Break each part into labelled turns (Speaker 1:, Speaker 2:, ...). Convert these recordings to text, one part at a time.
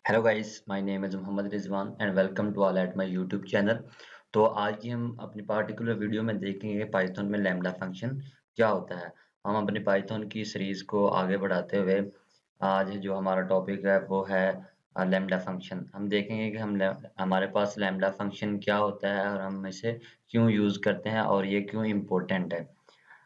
Speaker 1: Hello guys, my name is Mohammad Rizwan and welcome to all at my YouTube channel. तो आज की हम अपनी पार्टिकुलर वीडियो में देखेंगे पाइथन में लैम्बडा फंक्शन क्या होता है। हम अपनी पाइथन की सीरीज़ को आगे बढ़ाते हुए आज जो हमारा टॉपिक है वो है लैम्बडा फंक्शन। हम देखेंगे कि हमारे पास लैम्बडा फंक्शन क्या होता है और हम इसे क्यों यूज़ करते हैं और ये क्यों इम्पोर्टेंट है।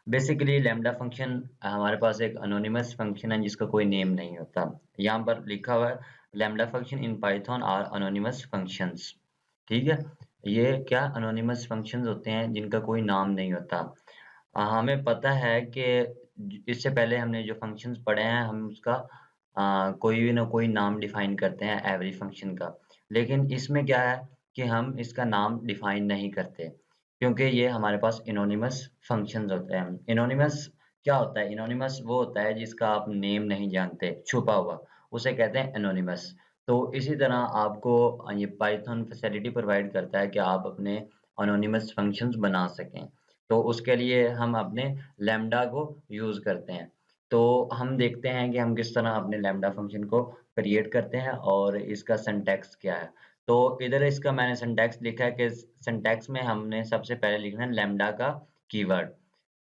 Speaker 1: बेसिकली लैम्बडा फंक्शन हमारे पास एक एनोनिमस फंक्शन है जिसका कोई नेम नहीं होता। यहाँ पर लिखा हुआ है lambda function in Python are anonymous functions. ठीक है, ये क्या एनोनिमस फंक्शंस होते हैं जिनका कोई नाम नहीं होता। हमें पता है कि इससे पहले हमने जो फंक्शंस पढ़े हैं हम उसका कोई भी ना कोई नाम डिफाइन करते हैं एवरी फंक्शन का। लेकिन इसमें क्या है कि हम इसका नाम डिफाइन नहीं करते क्योंकि ये हमारे पास एनोनिमस फंक्शंस होते हैं। एनोनिमस क्या होता है? एनोनिमस वो होता है जिसका आप नेम नहीं जानते, छुपा हुआ, उसे कहते हैं एनोनिमस। तो इसी तरह आपको ये पाइथन फैसिलिटी प्रोवाइड करता है कि आप अपने एनोनिमस फंक्शंस बना सकें। तो उसके लिए हम अपने लैम्बडा को यूज़ करते हैं। तो हम देखते हैं कि हम किस तरह अपने लैम्बडा फंक्शन को क्रिएट करते हैं और इसका सिंटैक्स क्या है। तो इधर इसका मैंने सिंटैक्स लिखा है कि सिंटैक्स में हमने सबसे पहले लिखना है लैम्बडा का कीवर्ड।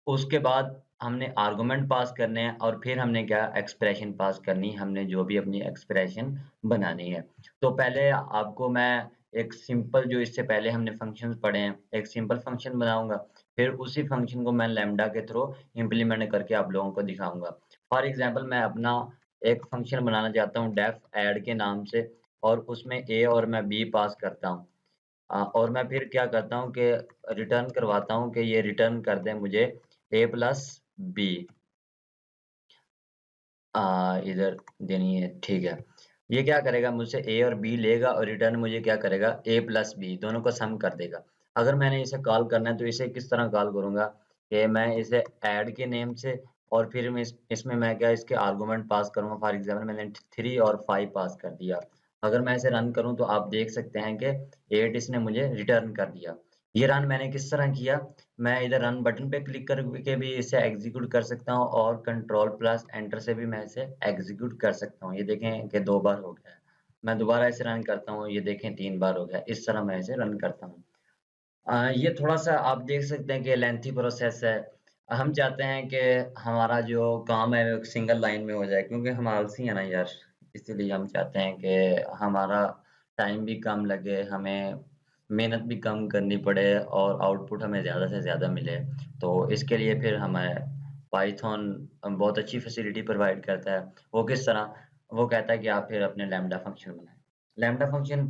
Speaker 1: उसके बाद हमने आर्गुमेंट पास करने हैं और फिर हमने क्या एक्सप्रेशन पास करनी है, हमने जो भी अपनी एक्सप्रेशन बनानी है। तो पहले आपको मैं एक सिंपल जो इससे पहले हमने फंक्शंस पढ़े हैं, एक सिंपल फंक्शन बनाऊँगा, फिर उसी फंक्शन को मैं लैम्बडा के थ्रू इम्प्लीमेंट करके आप लोगों को दिखाऊँगा। फॉर एग्ज़ाम्पल मैं अपना एक फंक्शन बनाना चाहता हूँ डेफ ऐड के नाम से और उसमें ए और मैं बी पास करता हूँ। और मैं फिर क्या करता हूँ कि रिटर्न करवाता हूँ कि ये रिटर्न कर दें मुझे ए प्लस बी। इधर देनी है, ठीक है। ये क्या करेगा मुझसे ए और बी लेगा और रिटर्न मुझे क्या करेगा ए प्लस बी दोनों को सम कर देगा। अगर मैंने इसे कॉल करना है तो इसे किस तरह कॉल करूँगा कि मैं इसे ऐड के नेम से और फिर मैं इसमें मैं क्या इसके आर्गुमेंट पास करूँगा। फॉर एग्जाम्पल मैंने 3 और 5 पास कर दिया। अगर मैं इसे रन करूँ तो आप देख सकते हैं कि 8 इसने मुझे रिटर्न कर दिया। ये रन मैंने किस तरह किया, मैं इधर रन बटन पे क्लिक करके भी इसे एग्जीक्यूट कर सकता हूँ और कंट्रोल प्लस एंटर से भी मैं इसे एग्जीक्यूट कर सकता हूँ। ये देखें कि 2 बार हो गया है। मैं दोबारा इसे रन करता हूँ, ये देखें 3 बार हो गया। इस तरह मैं इसे रन करता हूँ। ये थोड़ा-सा आप देख सकते हैं कि लेंथी प्रोसेस है। हम चाहते हैं कि हमारा जो काम है वो सिंगल लाइन में हो जाए क्योंकि हम आलसी हैं ना यार, इसीलिए हम चाहते हैं कि हमारा टाइम भी कम लगे, हमें मेहनत भी कम करनी पड़े और आउटपुट हमें ज़्यादा से ज़्यादा मिले। तो इसके लिए फिर हमें पाइथन बहुत अच्छी फैसिलिटी प्रोवाइड करता है। वो किस तरह? वो कहता है कि आप फिर अपने लैम्बडा फंक्शन बनाएँ। लैम्बडा फंक्शन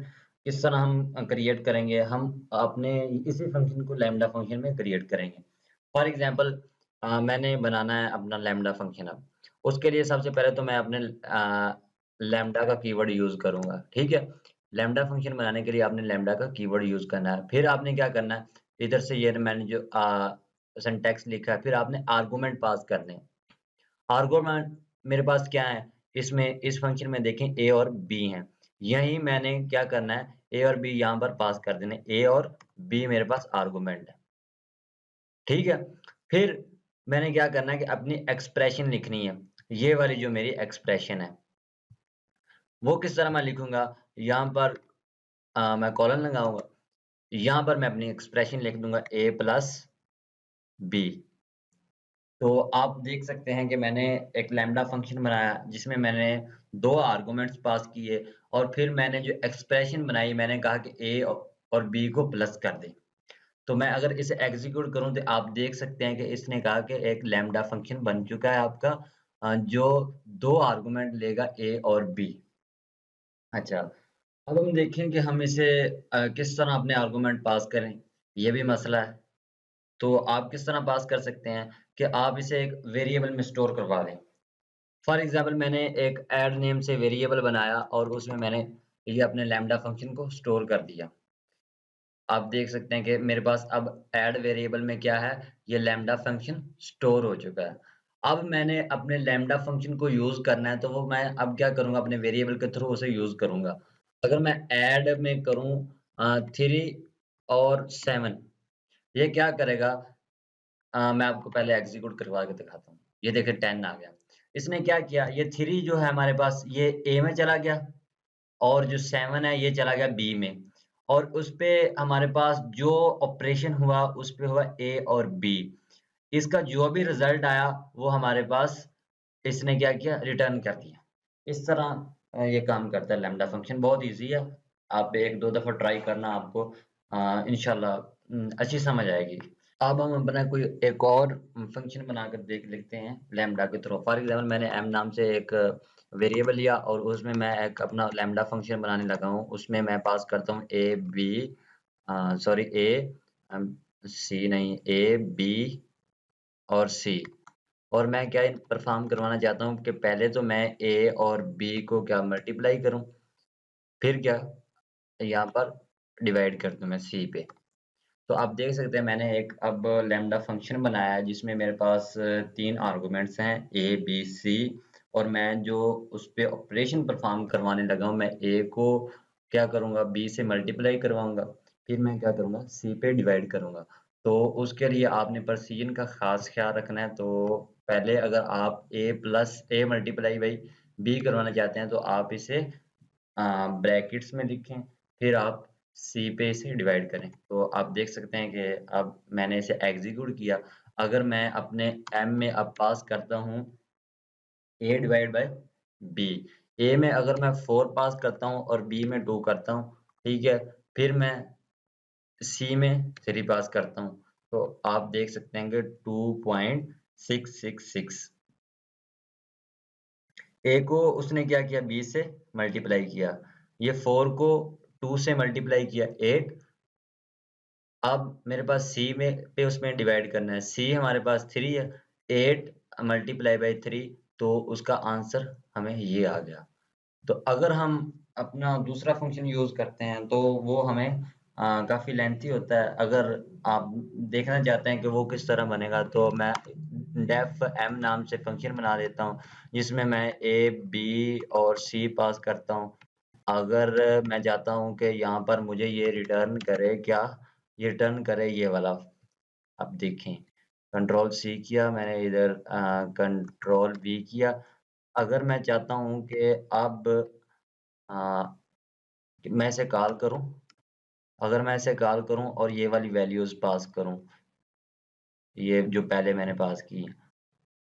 Speaker 1: किस तरह हम क्रिएट करेंगे, हम अपने इसी फंक्शन को लैम्बडा फंक्शन में क्रिएट करेंगे। फॉर एग्जांपल मैंने बनाना है अपना लैम्बडा फंक्शन अब। उसके लिए सबसे पहले तो मैं अपने लैम्बडा का कीवर्ड यूज़ करूँगा, ठीक है? लैम्बडा फंक्शन बनाने के लिए आपने लैम्बडा का कीवर्ड यूज़ करना है। फिर आपने क्या करना है, इधर से ये मैंने जो सिंटैक्स लिखा है, फिर आपने आर्गुमेंट पास करने हैं। आर्गुमेंट मेरे पास क्या है, इसमें इस फंक्शन में देखें ए और बी हैं। यही मैंने क्या करना है, ए और बी यहाँ पर पास कर देने। ए और बी मेरे पास आर्गुमेंट है, ठीक है? फिर मैंने क्या करना है कि अपनी एक्सप्रेशन लिखनी है। ये वाली जो मेरी एक्सप्रेशन है, वो किस तरह मैं लिखूँगा, यहाँ पर मैं कॉलन लगाऊँगा। यहाँ पर मैं अपनी एक्सप्रेशन लिख दूँगा ए प्लस बी। तो आप देख सकते हैं कि मैंने एक लैम्बडा फंक्शन बनाया जिसमें मैंने 2 आर्गुमेंट्स पास किए और फिर मैंने जो एक्सप्रेशन बनाई मैंने कहा कि ए और बी को प्लस कर दें। तो मैं अगर इसे एग्ज़ीक्यूट करूँ तो आप देख सकते हैं कि इसने कहा कि एक लैम्बडा फंक्शन बन चुका है आपका जो 2 आर्गुमेंट लेगा ए और बी। अच्छा, अब हम देखें कि हम इसे किस तरह अपने आर्गुमेंट पास करें, ये भी मसला है। तो आप किस तरह पास कर सकते हैं कि आप इसे एक वेरिएबल में स्टोर करवा दें। फॉर एग्ज़ाम्पल मैंने एक ऐड नेम से वेरिएबल बनाया और उसमें मैंने ये अपने लैम्बडा फंक्शन को स्टोर कर दिया। आप देख सकते हैं कि मेरे पास अब ऐड वेरिएबल में क्या है, ये लैम्बडा फंक्शन स्टोर हो चुका है। अब मैंने अपने लैम्बडा फंक्शन को यूज़ करना है तो वो मैं अब क्या करूँगा अपने वेरिएबल के थ्रू उसे यूज़ करूँगा। अगर मैं ऐड में करूँ 3 और 7 ये क्या करेगा मैं आपको पहले एग्ज़ीक्यूट करवा के दिखाता हूँ। ये देखिए 10 आ गया। इसने क्या किया, ये 3 जो है हमारे पास ये ए में चला गया और जो 7 है ये चला गया बी में, और उस पे हमारे पास जो ऑपरेशन हुआ उस पे हुआ ए और बी। इसका जो भी रिजल्ट आया वो हमारे पास इसने क्या किया, रिटर्न कर दिया। इस तरह ये काम करता है लैम्ब्डा फंक्शन, बहुत इजी है। आप एक दो दफा ट्राई करना, आपको इंशाल्लाह अच्छी समझ आएगी। अब हम अपना कोई एक और फंक्शन बनाकर देख लेते हैं लैम्ब्डा के थ्रू। फॉर एग्जांपल मैंने m नाम से एक वेरिएबल लिया और उसमें मैं एक अपना लैम्ब्डा फंक्शन बनाने लगा हूँ। उसमें मैं पास करता हूँ ए बी, सॉरी ए सी नहीं, ए बी और सी। और मैं क्या परफॉर्म करवाना चाहता हूँ कि पहले तो मैं ए और बी को क्या मल्टीप्लाई करूँ, फिर क्या यहाँ पर डिवाइड कर दूँ मैं सी पे। तो आप देख सकते हैं मैंने एक अब लैम्ब्डा फंक्शन बनाया है जिसमें मेरे पास 3 आर्गुमेंट्स हैं ए, बी, सी, और मैं जो उस पे ऑपरेशन परफॉर्म करवाने लगा हूँ, मैं ए को क्या करूँगा, बी से मल्टीप्लाई करवाऊँगा, फिर मैं क्या करूँगा, सी पे डिवाइड करूँगा। तो उसके लिए आपने प्रिसीजन का खास ख्याल रखना है। तो पहले अगर आप A plus A multiply by B करवाना चाहते हैं तो आप इसे ब्रैकेट्स में लिखें, फिर आप सी पे इसे डिवाइड करें। तो आप देख सकते हैं कि अब मैंने इसे एग्जीक्यूट किया। अगर मैं अपने एम में अब पास करता हूँ ए डिवाइड बाय बी, ए में अगर मैं 4 पास करता हूँ और बी में 2 करता हूँ, ठीक है, फिर मैं सी में 3 पास करता हूँ, तो आप देख सकते हैं कि 2.666। ए को उसने क्या किया, बी से मल्टीप्लाई किया, ये 4 को 2 से मल्टीप्लाई किया 8। अब मेरे पास सी में पे उसमें डिवाइड करना है, सी हमारे पास 3 है, 8 मल्टीप्लाई बाई 3, तो उसका आंसर हमें ये आ गया। तो अगर हम अपना दूसरा फंक्शन यूज़ करते हैं तो वो हमें काफ़ी लेंथी होता है। अगर आप देखना चाहते हैं कि वो किस तरह बनेगा तो मैं डेफ एम नाम से फंक्शन बना देता हूँ जिसमें मैं ए, बी और सी पास करता हूँ। अगर मैं चाहता हूँ कि यहाँ पर मुझे ये रिटर्न करे क्या, ये रिटर्न करे ये वाला। अब देखें, कंट्रोल सी किया मैंने इधर, कंट्रोल वी किया। अगर मैं चाहता हूँ कि अब मैं इसे कॉल करूँ, अगर मैं इसे कॉल करूँ और ये वाली वैल्यूज़ पास करूँ, ये जो पहले मैंने पास की,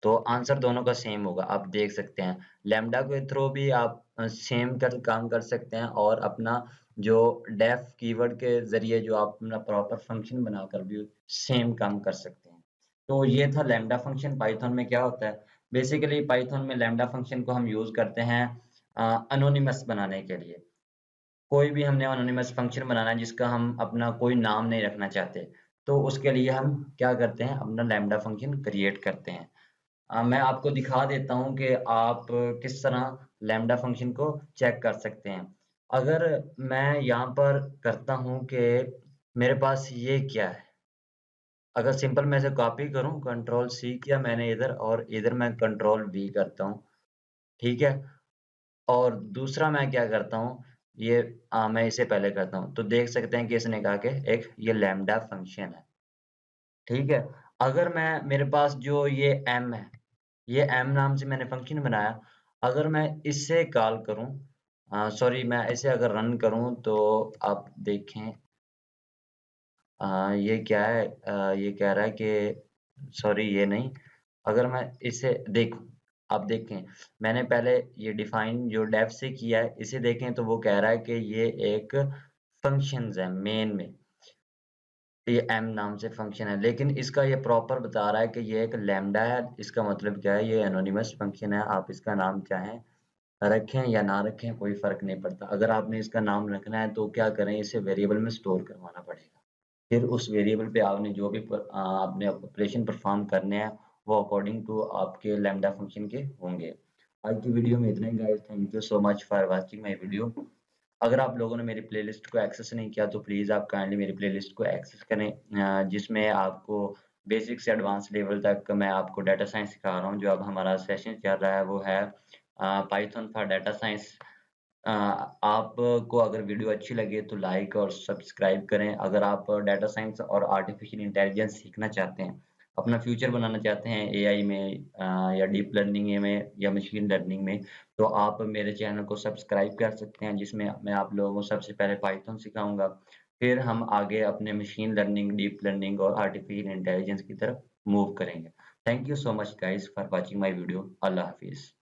Speaker 1: तो आंसर दोनों का सेम होगा। आप देख सकते हैं लैम्ब्डा के थ्रू भी आप सेम कर काम कर सकते हैं, और अपना जो डेफ कीवर्ड के ज़रिए जो आप अपना प्रॉपर फंक्शन बनाकर भी सेम काम कर सकते हैं। तो ये था लैम्ब्डा फंक्शन। पाइथन में क्या होता है, बेसिकली पाइथन में लैम्ब्डा फंक्शन को हम यूज़ करते हैं एनोनिमस बनाने के लिए। कोई भी हमने एनोनिमस फंक्शन बनाना है जिसका हम अपना कोई नाम नहीं रखना चाहते, तो उसके लिए हम क्या करते हैं, अपना लैम्ब्डा फंक्शन क्रिएट करते हैं। मैं आपको दिखा देता हूँ कि आप किस तरह लैम्ब्डा फंक्शन को चेक कर सकते हैं। अगर मैं यहाँ पर करता हूँ कि मेरे पास ये क्या है, अगर सिंपल मैं इसे कॉपी करूँ, कंट्रोल सी किया मैंने इधर, और इधर मैं कंट्रोल वी करता हूँ, ठीक है? और दूसरा मैं क्या करता हूँ, ये मैं इसे पहले करता हूँ, तो देख सकते हैं कि इसने कहा कि एक ये लैम्ब्डा फंक्शन है, ठीक है? अगर मैं, मेरे पास जो ये m है, ये m नाम से मैंने फंक्शन बनाया, अगर मैं इससे कॉल करूँ, सॉरी मैं इसे अगर रन करूँ तो आप देखें, ये क्या है, ये कह रहा है कि सॉरी ये नहीं, अगर मैं इसे देखूँ, आप देखें मैंने पहले ये डिफाइन जो डेफ से किया है इसे देखें तो वो कह रहा है कि ये एक फंक्शंस है मेन में, ये m नाम से फंक्शन है, लेकिन इसका ये प्रॉपर बता रहा है कि ये एक लैम्ब्डा है। इसका मतलब क्या है, ये एनोनिमस फंक्शन है, आप इसका नाम चाहें रखें या ना रखें कोई फ़र्क नहीं पड़ता। अगर आपने इसका नाम रखना है तो क्या करें, इसे वेरिएबल में स्टोर करवाना पड़ेगा। फिर उस वेरिएबल पे आपने जो भी आपने ऑपरेशन परफॉर्म करने हैं वो अकॉर्डिंग टू आपके लैम्ब्डा फंक्शन के होंगे। आज की वीडियो में इतना ही guys, thank you so much for watching my video. अगर आप लोगों ने मेरी प्लेलिस्ट को एक्सेस नहीं किया तो प्लीज़ आप काइंडली मेरी प्लेलिस्ट को एक्सेस करें, जिसमें आपको बेसिक से एडवांस लेवल तक मैं आपको डाटा साइंस सिखा रहा हूँ। जो अब हमारा सेशन चल रहा है वो है पाइथन फॉर डाटा साइंस। आपको अगर वीडियो अच्छी लगे तो लाइक और सब्सक्राइब करें। अगर आप डाटा साइंस और आर्टिफिशियल इंटेलिजेंस सीखना चाहते हैं अपना फ्यूचर बनाना चाहते हैं एआई में या डीप लर्निंग में या मशीन लर्निंग में, तो आप मेरे चैनल को सब्सक्राइब कर सकते हैं, जिसमें मैं आप लोगों को सबसे पहले पाइथन सिखाऊँगा। फिर हम आगे अपने मशीन लर्निंग, डीप लर्निंग और आर्टिफिशियल इंटेलिजेंस की तरफ मूव करेंगे। Thank you so much guys for watching my video. अल्लाह हाफ़िज़।